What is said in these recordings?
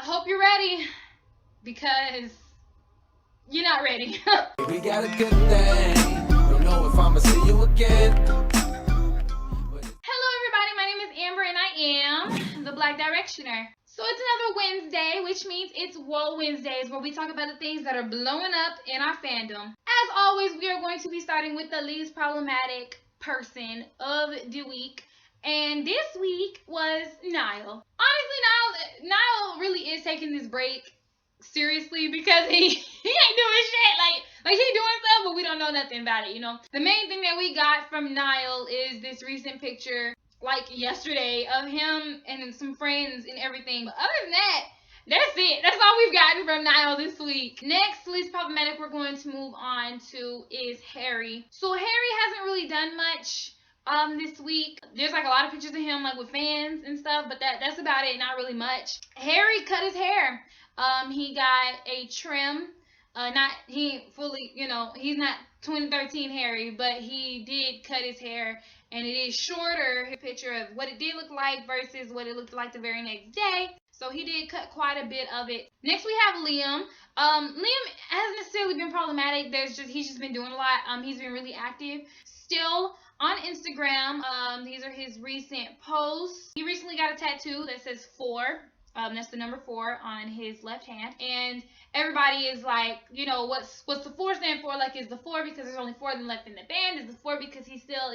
I hope you're ready, because you're not ready. We got a good thing. Don't know if I'ma see you again. Hello everybody, my name is Amber and I am the Black Directioner. So it's another Wednesday, which means it's WOAH Wednesdays, where we talk about the things that are blowing up in our fandom. As always, we are going to be starting with the least problematic person of the week. And this week was Niall. Honestly, Niall really is taking this break seriously, because he ain't doing shit. Like he doing stuff, but we don't know nothing about it, you know. The main thing that we got from Niall is this recent picture, like yesterday, of him and some friends and everything. But other than that, that's it. That's all we've gotten from Niall this week. Next, least problematic we're going to move on to is Harry. So Harry hasn't really done much this week. There's like a lot of pictures of him like with fans and stuff, but that's about it. Not really much. Harry cut his hair. He got a trim. He fully, he's not 2013 Harry, but he did cut his hair, and it is shorter. A picture of what it did look like versus what it looked like the very next day. So he did cut quite a bit of it. Next we have Liam. Liam hasn't necessarily been problematic. He's just been doing a lot. He's been really active still on Instagram. These are his recent posts. He recently got a tattoo that says 4. That's the number 4 on his left hand. And everybody is like, what's the 4 stand for? Like, is the 4 because there's only 4 of them left in the band? Is the 4 because he's still,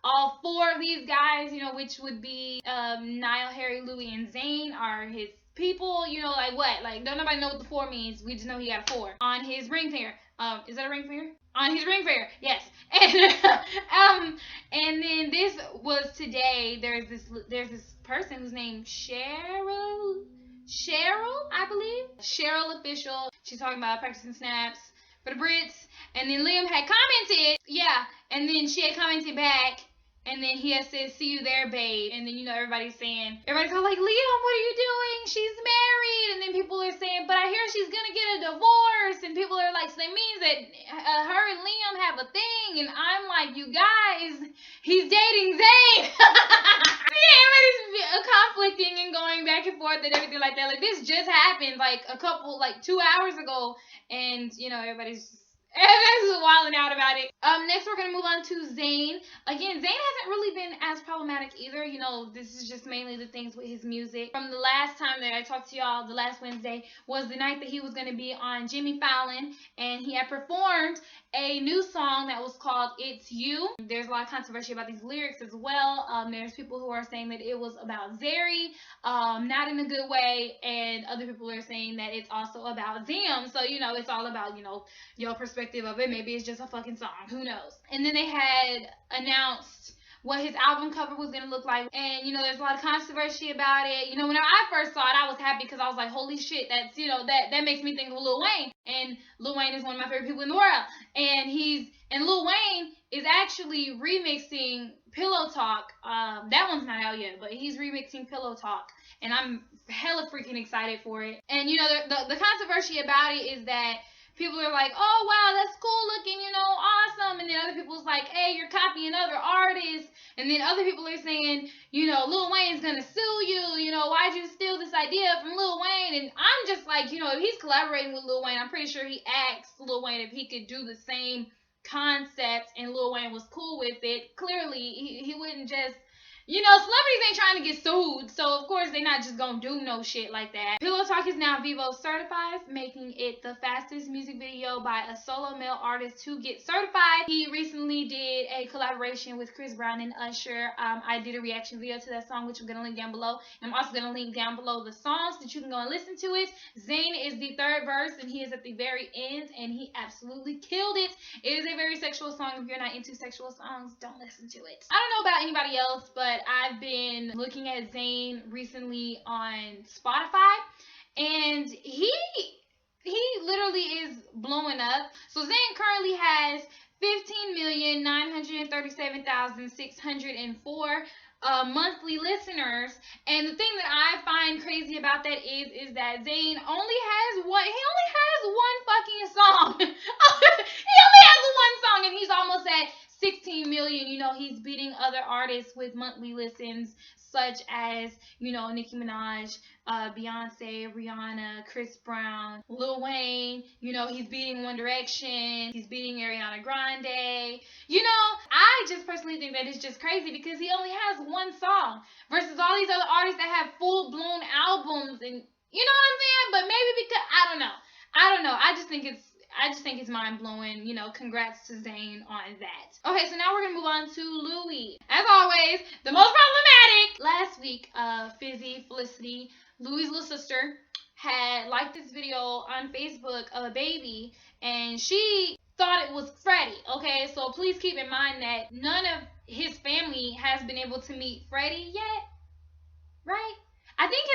all 4 of these guys, which would be Niall, Harry, Louis, and Zayn are his people, like what? Like, don't nobody know what the 4 means. We just know he got a 4 on his ring finger. Is that a ring finger? On his ring finger, yes. And then this was today. There's this person who's named Cheryl, I believe. Cheryl Official. She's talking about practicing snaps for the Brits. And then Liam had commented, and then she had commented back. And then he had said, "See you there, babe." And then, everybody's all like, "Liam, what are you doing? She's married." And then people are saying, "But I hear she's going to get a divorce." And people are like, so that means that her and Liam have a thing. And I'm like, you guys, he's dating Zayn. Everybody's conflicting and going back and forth and everything like that. Like, this just happened like 2 hours ago. And, everybody's just wilding out about it. Next we're gonna move on to Zayn. Again, Zayn hasn't really been as problematic either. This is just mainly the things with his music. From the last time that I talked to y'all, the last Wednesday, was the night that he was gonna be on Jimmy Fallon, and he had performed a new song that was called "It's You." There's a lot of controversy about these lyrics as well. There's people who are saying that it was about Zeri, not in a good way, and other people are saying that it's also about them. So, it's all about, your perspective of it. Maybe it's just a fucking song. Who knows? And then they had announced what his album cover was going to look like. And, there's a lot of controversy about it. Whenever I first saw it, I was happy because I was like, holy shit, that's, that makes me think of Lil Wayne. And Lil Wayne is one of my favorite people in the world. And Lil Wayne is actually remixing Pillow Talk. That one's not out yet, but he's remixing Pillow Talk. And I'm hella freaking excited for it. And, the controversy about it is that people are like, "Oh, wow, that's cool looking, awesome." And then other people's like, "Hey, you're copying other artists." And then other people are saying, "Lil Wayne's gonna sue you. Why'd you steal this idea from Lil Wayne?" And I'm just like, if he's collaborating with Lil Wayne, I'm pretty sure he asked Lil Wayne if he could do the same concept, and Lil Wayne was cool with it. Clearly, he wouldn't just... celebrities ain't trying to get sued, so of course they're not just gonna do no shit like that. Pillow Talk is now Vivo certified, making it the fastest music video by a solo male artist to get certified. He recently did a collaboration with Chris Brown and Usher. I did a reaction video to that song, which I'm gonna link down below. And I'm also gonna link down below the songs that you can go and listen to it. Zayn is the 3rd verse, and he is at the very end, and he absolutely killed it. It is a very sexual song. If you're not into sexual songs, don't listen to it. I don't know about anybody else, but I've been looking at Zayn recently on Spotify, and he literally is blowing up. So Zayn currently has 15,937,604 monthly listeners. And the thing that I find crazy about that is that Zayn only has one fucking song. He only has one song, and he's almost at 16 million. You know, he's beating other artists with monthly listens, such as, you know, Nicki Minaj, Beyonce, Rihanna, Chris Brown, Lil Wayne. You know, he's beating One Direction. He's beating Ariana Grande. You know, I just personally think that it's just crazy because he only has one song versus all these other artists that have full blown albums, and you know what I'm saying? But maybe because I don't know. I just think it's mind blowing. You know, congrats to Zayn on that. Okay, so now we're gonna move on to Louis. As always, the most problematic. Last week, Fizzy Felicity, Louis' little sister, had liked this video on Facebook of a baby, and she thought it was Freddie. Okay, so please keep in mind that none of his family has been able to meet Freddie yet, right? I think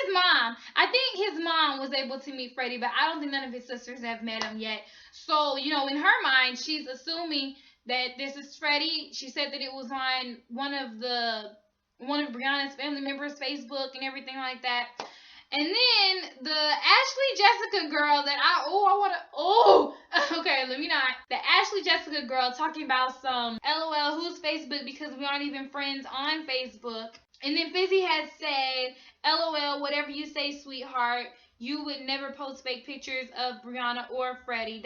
his mom was able to meet Freddie, but I don't think none of his sisters have met him yet. So, you know, in her mind, she's assuming that this is Freddie. She said that it was on one of Brianna's family members' Facebook and everything like that. And then the Ashley Jessica girl that okay, let me not. The Ashley Jessica girl talking about some LOL, who's Facebook, because we aren't even friends on Facebook. And then Fizzy had said, LOL, whatever you say, sweetheart, you would never post fake pictures of Brianna or Freddie, ...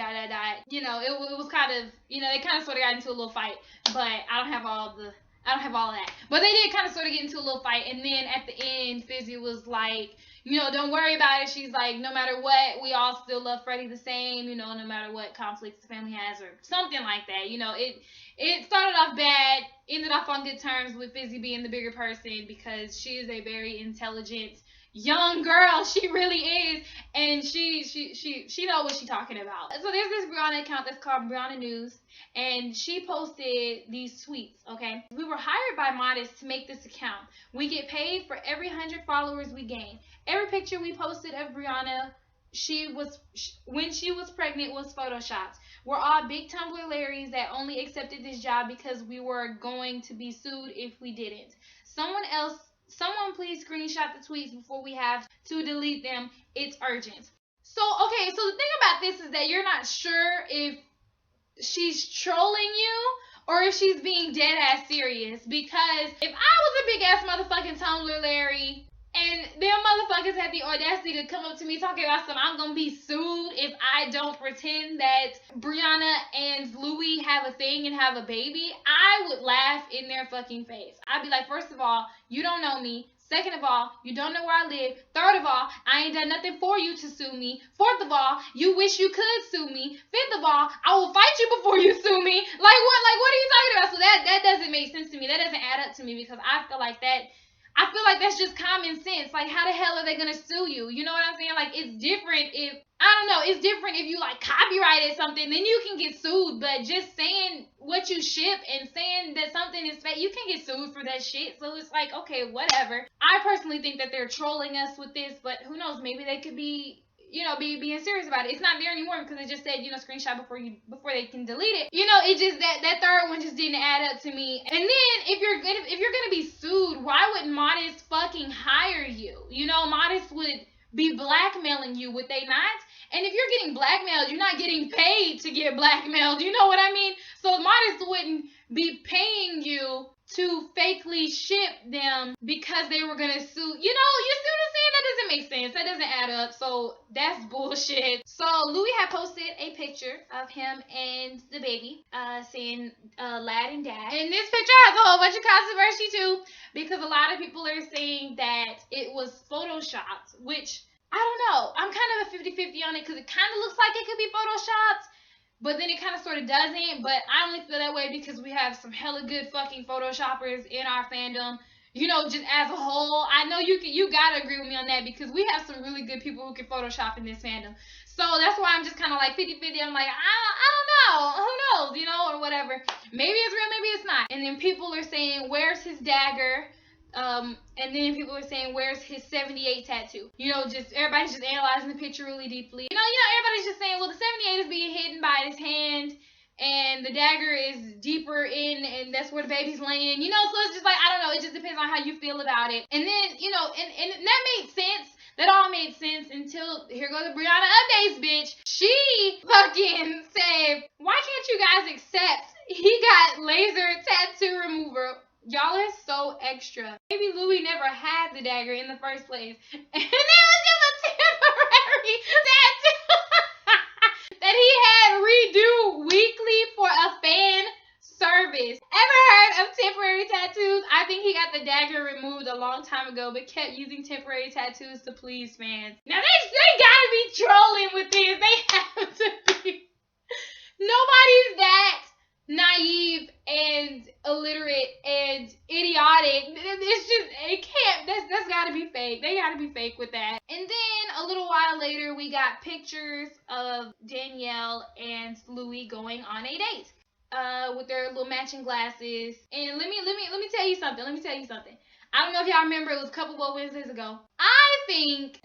You know, it was kind of, you know, they kind of sort of got into a little fight, but I don't have all of that. But they did kind of sort of get into a little fight, and then at the end, Fizzy was like, you know, don't worry about it. She's like, no matter what, we all still love Freddie the same, you know, no matter what conflicts the family has or something like that. You know, it started off bad, ended off on good terms with Fizzy being the bigger person because she is a very intelligent young girl. She really is, and she knows what she's talking about. So there's this Brianna account that's called Brianna News, and she posted these tweets. Okay, we were hired by Modest to make this account. We get paid for every 100 followers we gain. Every picture we posted of Brianna, when she was pregnant, was photoshopped. We're all big Tumblr Larrys that only accepted this job because we were going to be sued if we didn't. Someone please screenshot the tweets before we have to delete them. It's urgent. So, okay, so the thing about this is that you're not sure if she's trolling you or if she's being dead ass serious. Because if I was a big ass motherfucking Tumblr Larry and them motherfuckers had the audacity to come up to me talking about something, I'm gonna be sued if I don't pretend that Brianna and Louis have a thing and have a baby, I would laugh in their fucking face. I'd be like, first of all, you don't know me. Second of all, you don't know where I live. Third of all, I ain't done nothing for you to sue me. Fourth of all, you wish you could sue me. Fifth of all, I will fight you before you sue me. Like what? Like what are you talking about? So that doesn't make sense to me. That doesn't add up to me because I feel like that's just common sense. Like, how the hell are they gonna sue you? You know what I'm saying? Like, it's different if, I don't know, it's different if you, like, copyrighted something, then you can get sued. But just saying what you ship and saying that something is fake, you can get sued for that shit. So it's like, okay, whatever. I personally think that they're trolling us with this, but who knows? Maybe they could be, you know, being serious about it. It's not there anymore because it just said, you know, screenshot before they can delete it. You know, it just that third one just didn't add up to me. And then if you're gonna be sued, why would Modest fucking hire you? You know, Modest would be blackmailing you, would they not? And if you're getting blackmailed, you're not getting paid to get blackmailed. You know what I mean? So Modest wouldn't be paying you to fakely ship them because they were gonna sue. You know, you see what I'm saying? That doesn't make sense. That doesn't add up. So that's bullshit. So Louis had posted a picture of him and the baby, saying lad and dad. And this picture has a whole bunch of controversy too, because a lot of people are saying that it was photoshopped, which I don't know. I'm kind of a 50-50 on it because it kind of looks like it could be photoshopped. But then it kind of sort of doesn't. But I only feel that way because we have some hella good fucking photoshoppers in our fandom. You know, just as a whole. I know you gotta agree with me on that because we have some really good people who can Photoshop in this fandom. So that's why I'm just kind of like 50-50. I'm like, I don't know. Who knows, you know, or whatever. Maybe it's real, maybe it's not. And then people are saying, where's his dagger? And then people are saying, where's his 78 tattoo? You know, just everybody's just analyzing the picture really deeply. You know, everybody's just saying, well, the 78 is being hidden by his hand, and the dagger is deeper in, and that's where the baby's laying. You know, so it's just like, I don't know. It just depends on how you feel about it. And then, you know, and that made sense. That all made sense until here goes the Brianna updates, bitch. She fucking said, why can't you guys accept he got laser tattoo remover. Y'all are so extra. Maybe Louis never had the dagger in the first place. And it was just a temporary tattoo that he had redo weekly for a fan service. Ever heard of temporary tattoos? I think he got the dagger removed a long time ago, but kept using temporary tattoos to please fans. Now they gotta be trolling with this. They have to be. Nobody's that naive and illiterate and idiotic. It's just, it can't, that's gotta be fake. They gotta be fake with that. And then a little while later, we got pictures of Danielle and Louis going on a date. With their little matching glasses. And let me tell you something. I don't know if y'all remember, it was a couple of Wednesdays ago. I think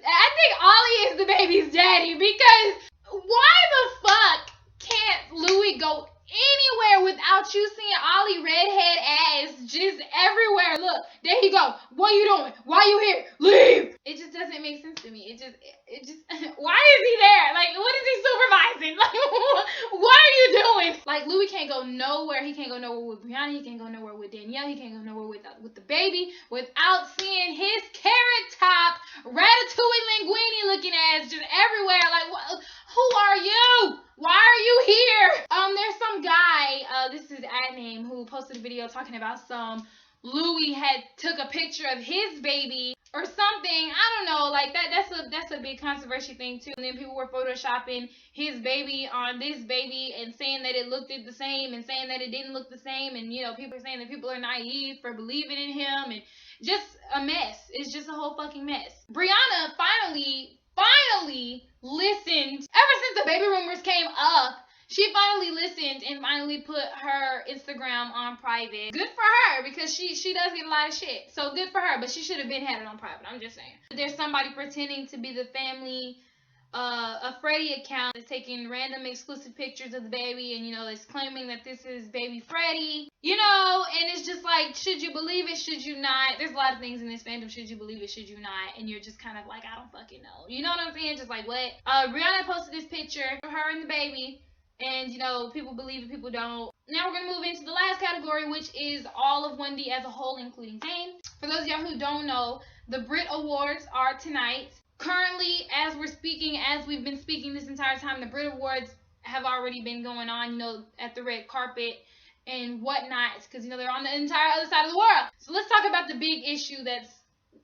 Ollie is the baby's daddy, because why the fuck can't Louis go anywhere without you seeing Ollie redhead ass just everywhere? Look, there he go. What are you doing? Why you here? Leave. It just doesn't make sense to me. It just why is he there? Like, what is he supervising? Like, what are you doing? Like, Louis can't go nowhere. He can't go nowhere with Brianna. He can't go nowhere with Danielle. He can't go nowhere with the baby without seeing his carrot top, ratatouille linguine looking ass just everywhere. Like, what? Who are you? Why are you here? There's some guy, this is ad name, who posted a video talking about some Louis had took a picture of his baby or something. I don't know, like that's a big controversy thing too. And then people were photoshopping his baby on this baby and saying that it looked the same and saying that it didn't look the same, and you know, people are saying that people are naive for believing in him, and just a mess. It's just a whole fucking mess. Brianna finally listened. Ever since the baby rumors came up, she finally listened and finally put her Instagram on private. Good for her, because she does get a lot of shit. So good for her, but she should have been had it on private. I'm just saying. There's somebody pretending to be the family, a Freddie account that's taking random exclusive pictures of the baby, and you know, it's claiming that this is baby Freddie. You know, and it's just like, should you believe it? Should you not? There's a lot of things in this fandom. Should you believe it? Should you not? And you're just kind of like, I don't fucking know. You know what I'm saying? Just like, what? Brianna posted this picture of her and the baby. And, you know, people believe it, people don't. Now we're going to move into the last category, which is all of 1D as a whole, including Zane. For those of y'all who don't know, the Brit Awards are tonight. Currently, as we've been speaking this entire time, the Brit Awards have already been going on, you know, at the red carpet and whatnot, because, you know, they're on the entire other side of the world. So let's talk about the big issue that's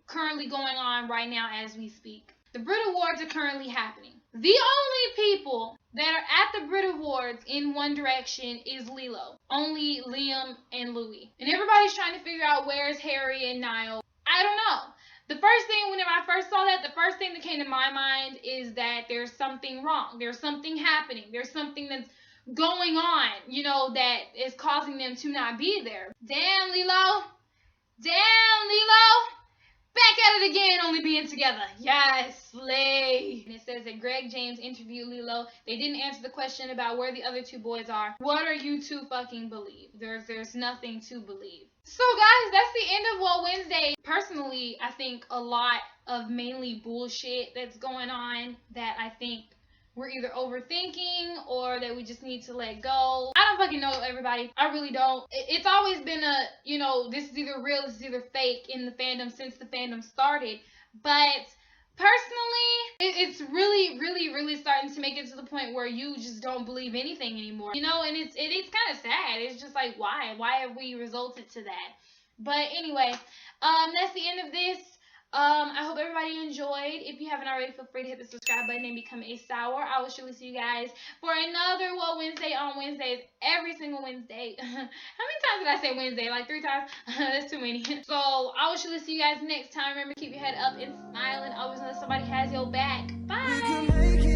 currently going on right now as we speak. The Brit Awards are currently happening. The only people that are at the Brit Awards in one direction is Lilo. Only Liam and Louis. And everybody's trying to figure out where's Harry and Niall. I don't know. The first thing, whenever I first saw that, the first thing that came to my mind is that there's something wrong. There's something happening. There's something that's going on, you know, that is causing them to not be there. Damn, Lilo. Back at it again, only being together. Yes, slay. And it says that Greg James interviewed Lilo. They didn't answer the question about where the other two boys are. What are you to fucking believe? There's nothing to believe. So guys, that's the end of WOAH Wednesday. Personally, I think a lot of mainly bullshit that's going on that I think we're either overthinking or that we just need to let go. I don't fucking know, everybody. I really don't. It's always been a, you know, this is either real, this is either fake in the fandom since the fandom started. But personally, it's really starting to make it to the point where you just don't believe anything anymore. You know, and it's kind of sad. It's just like, why? Why have we resulted to that? But anyway, that's the end of this. I hope everybody enjoyed. If you haven't already, feel free to hit the subscribe button and become a sour. I will surely see you guys for another WOAH Wednesday on Wednesdays, every single Wednesday. How many times did I say Wednesday? Like 3 times? That's too many. So I will surely see you guys next time. Remember, keep your head up and smiling. Always know somebody has your back. Bye.